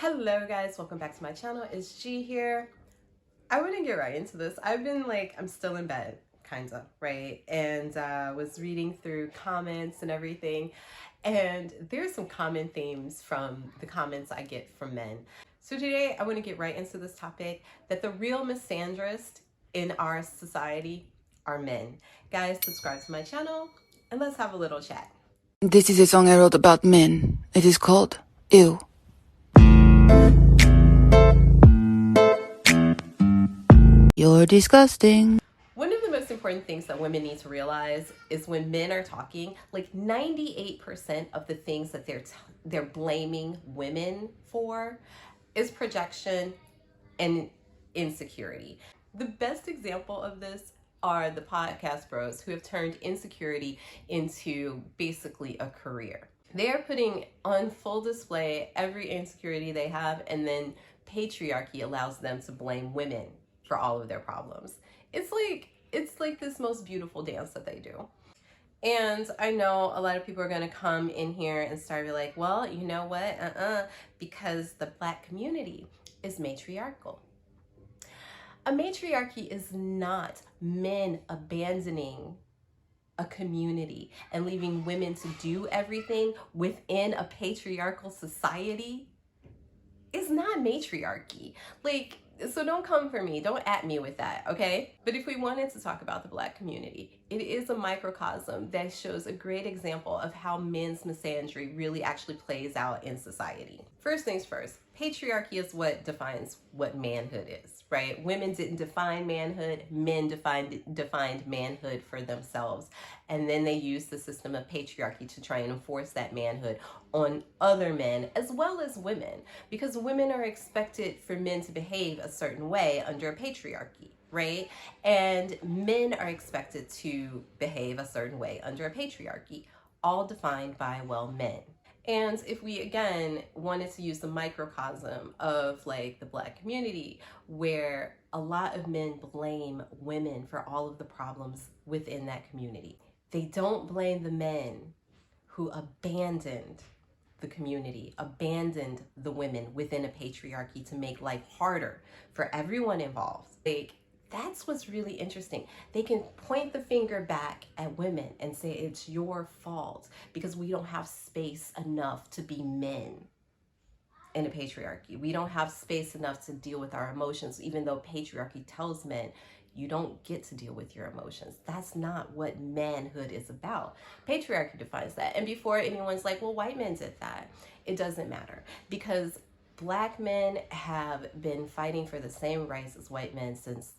Hello guys, welcome back to my channel. It's G here. I want to get right into this. I'm still in bed, kinda, right? And was reading through comments and everything. And there's some common themes from the comments I get from men. So today I want to get right into this topic that the real misandrist in our society are men. Guys, subscribe to my channel and let's have a little chat. This is a song I wrote about men. It is called Ew. You're disgusting. One of the most important things that women need to realize is when men are talking, like 98% of the things that they're blaming women for is projection and insecurity. The best example of this are the podcast bros who have turned insecurity into basically a career. They are putting on full display every insecurity they have, and then patriarchy allows them to blame women for all of their problems. It's like this most beautiful dance that they do. And I know a lot of people are going to come in here and start like, well, you know what? Because the Black community is matriarchal. A matriarchy is not men abandoning a community and leaving women to do everything within a patriarchal society. It's not matriarchy. So don't come for me. Don't at me with that, okay? But if we wanted to talk about the Black community, it is a microcosm that shows a great example of how men's misandry really actually plays out in society. First things first, patriarchy is what defines what manhood is, right? Women didn't define manhood, men defined manhood for themselves. And then they used the system of patriarchy to try and enforce that manhood on other men as well as women, because women are expected for men to behave a certain way under a patriarchy, right? And men are expected to behave a certain way under a patriarchy, all defined by, well, men. And if we, again, wanted to use the microcosm of like the Black community, where a lot of men blame women for all of the problems within that community, they don't blame the men who abandoned the community, abandoned the women within a patriarchy to make life harder for everyone involved. That's what's really interesting. They can point the finger back at women and say it's your fault because we don't have space enough to be men in a patriarchy. We don't have space enough to deal with our emotions, even though patriarchy tells men you don't get to deal with your emotions. That's not what manhood is about. Patriarchy defines that. And before anyone's like, well, white men did that, it doesn't matter, because Black men have been fighting for the same rights as white men since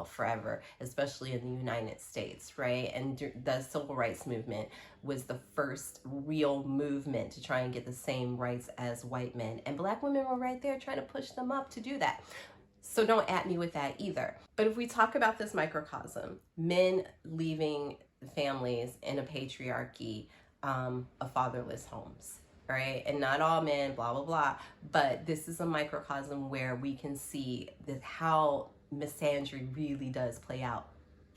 forever, especially in the United States, right? And the civil rights movement was the first real movement to try and get the same rights as white men. And Black women were right there trying to push them up to do that. So don't at me with that either. But if we talk about this microcosm, men leaving families in a patriarchy of fatherless homes, right? And not all men, blah, blah, blah. But this is a microcosm where we can see that how misandry really does play out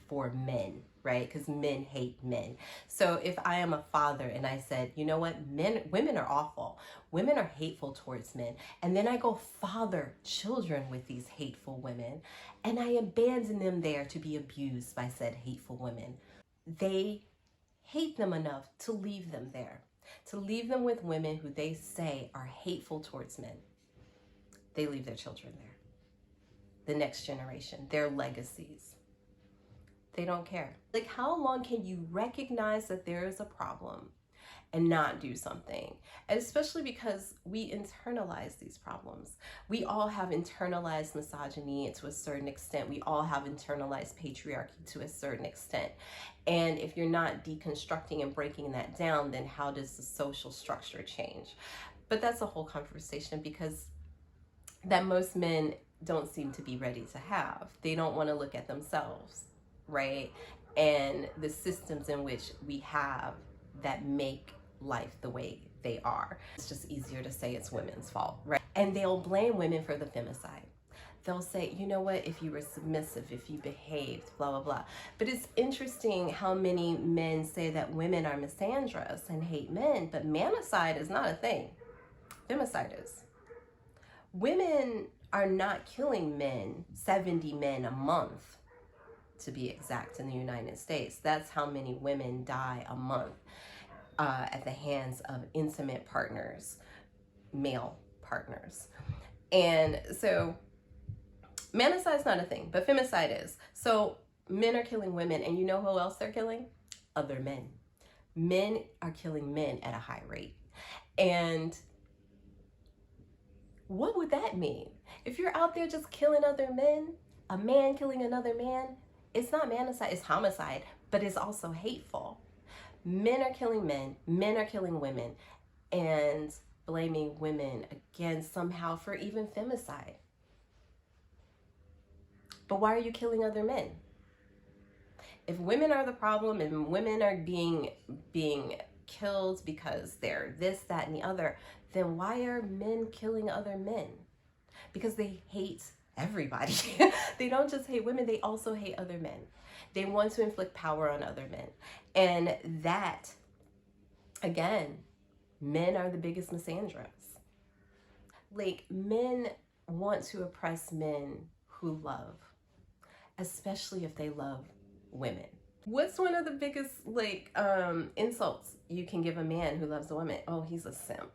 for men, right? Because men hate men. So if I am a father and I said, you know what, women are awful. Women are hateful towards men. And then I go father children with these hateful women, and I abandon them there to be abused by said hateful women. They hate them enough to leave them there, to leave them with women who they say are hateful towards men. They leave their children there, the next generation, their legacies. They don't care. Like, how long can you recognize that there is a problem and not do something? And especially because we internalize these problems. We all have internalized misogyny to a certain extent. We all have internalized patriarchy to a certain extent. And if you're not deconstructing and breaking that down, then how does the social structure change? But that's a whole conversation, because that most men don't seem to be ready to have. They don't want to look at themselves, right? And the systems in which we have that make life the way they are. It's just easier to say it's women's fault, right? And they'll blame women for the femicide. They'll say, you know what, if you were submissive, if you behaved, blah, blah, blah. But it's interesting how many men say that women are misandrous and hate men, but manicide is not a thing. Femicide is. Women are not killing men, 70 men a month to be exact, in the United States. That's how many women die a month at the hands of intimate partners, male partners. And so manicide is not a thing, but femicide is. So men are killing women, and you know who else they're killing? Other men. Men are killing men at a high rate. And what would that mean? If you're out there just killing other men, a man killing another man, it's not manicide, it's homicide, but it's also hateful. Men are killing men are killing women, and blaming women again somehow for even femicide. But why are you killing other men? If women are the problem and women are being killed because they're this, that, and the other, then why are men killing other men? Because they hate everybody. They don't just hate women, they also hate other men. They want to inflict power on other men. And that, again, men are the biggest misandrists. Like, men want to oppress men who love, especially if they love women. What's one of the biggest insults you can give a man who loves a woman? Oh, he's a simp.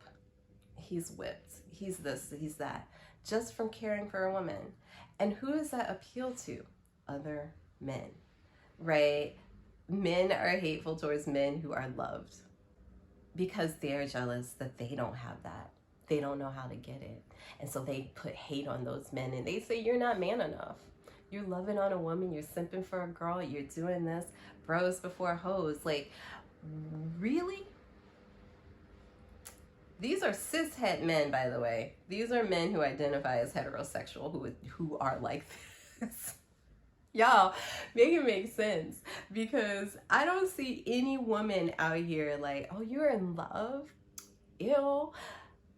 He's whipped. He's this, he's that. Just from caring for a woman. And who does that appeal to? Other men, right? Men are hateful towards men who are loved because they're jealous that they don't have that. They don't know how to get it. And so they put hate on those men, and they say, you're not man enough. You're loving on a woman, you're simping for a girl, you're doing this, bros before hoes. Like, really? These are cishet men, by the way. These are men who identify as heterosexual, who are like this. Y'all, make it make sense, because I don't see any woman out here like, oh, you're in love? Ew.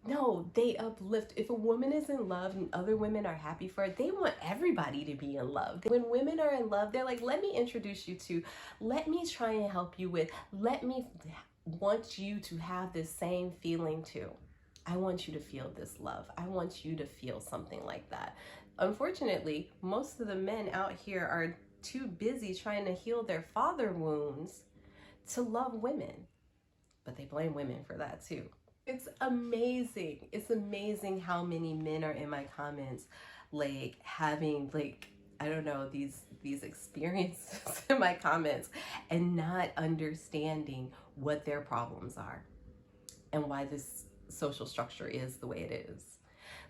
No, they uplift. If a woman is in love and other women are happy for it, they want everybody to be in love. When women are in love, they're like, let me introduce you to, let me try and help you with, let me want you to have this same feeling too. I want you to feel this love. I want you to feel something like that. Unfortunately, most of the men out here are too busy trying to heal their father wounds to love women. But they blame women for that too. It's amazing. It's amazing how many men are in my comments, like having I don't know, these experiences in my comments and not understanding what their problems are and why this social structure is the way it is.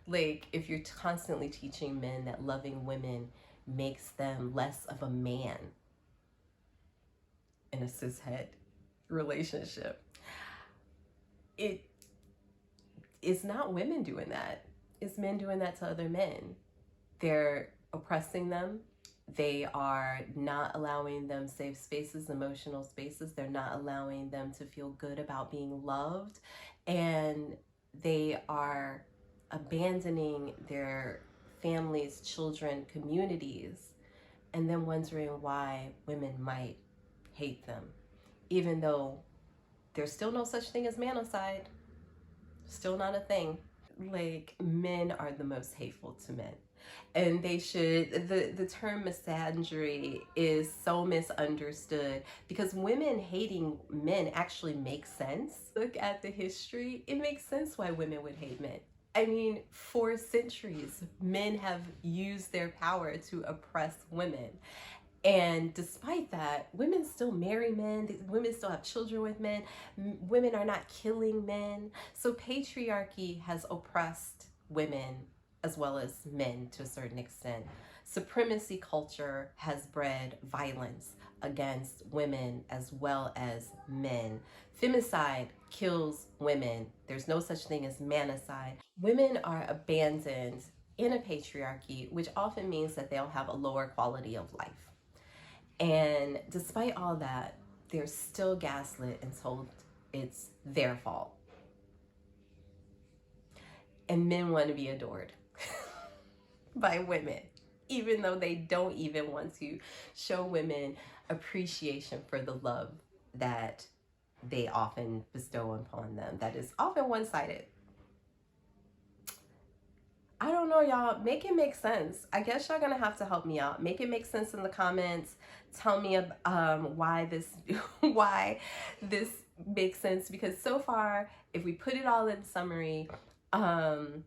Like, if you're constantly teaching men that loving women makes them less of a man in a cishet relationship, it's not women doing that. It's men doing that to other men. They're oppressing them. They are not allowing them safe spaces, emotional spaces. They're not allowing them to feel good about being loved. And they are abandoning their families, children, communities, and then wondering why women might hate them, even though there's still no such thing as manicide. Still not a thing. Like, men are the most hateful to men. And they should, the term misandry is so misunderstood, because women hating men actually makes sense. Look at the history. It makes sense why women would hate men. I mean, for centuries, men have used their power to oppress women. And despite that, women still marry men. Women still have children with men. Women are not killing men. So patriarchy has oppressed women as well as men to a certain extent. Supremacy culture has bred violence against women as well as men. Femicide kills women. There's no such thing as manicide. Women are abandoned in a patriarchy, which often means that they'll have a lower quality of life. And despite all that, they're still gaslit and told it's their fault. And men want to be adored by women, even though they don't even want to show women appreciation for the love that they often bestow upon them, that is often one-sided. know, y'all. Make it make sense. I guess y'all gonna have to help me out. Make it make sense in the comments. Tell me why this why this makes sense, because so far, if we put it all in summary, patriarchy,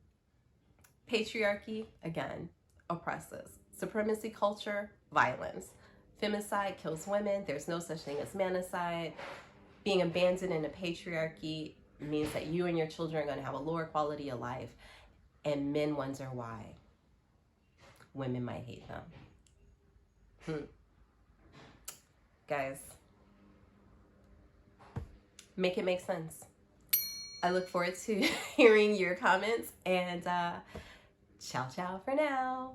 again, oppresses. Supremacy culture, violence. Femicide kills women. There's no such thing as manicide. Being abandoned in a patriarchy means that you and your children are going to have a lower quality of life. And men wonder why women might hate them. Guys, make it make sense. I look forward to hearing your comments, and ciao ciao for now.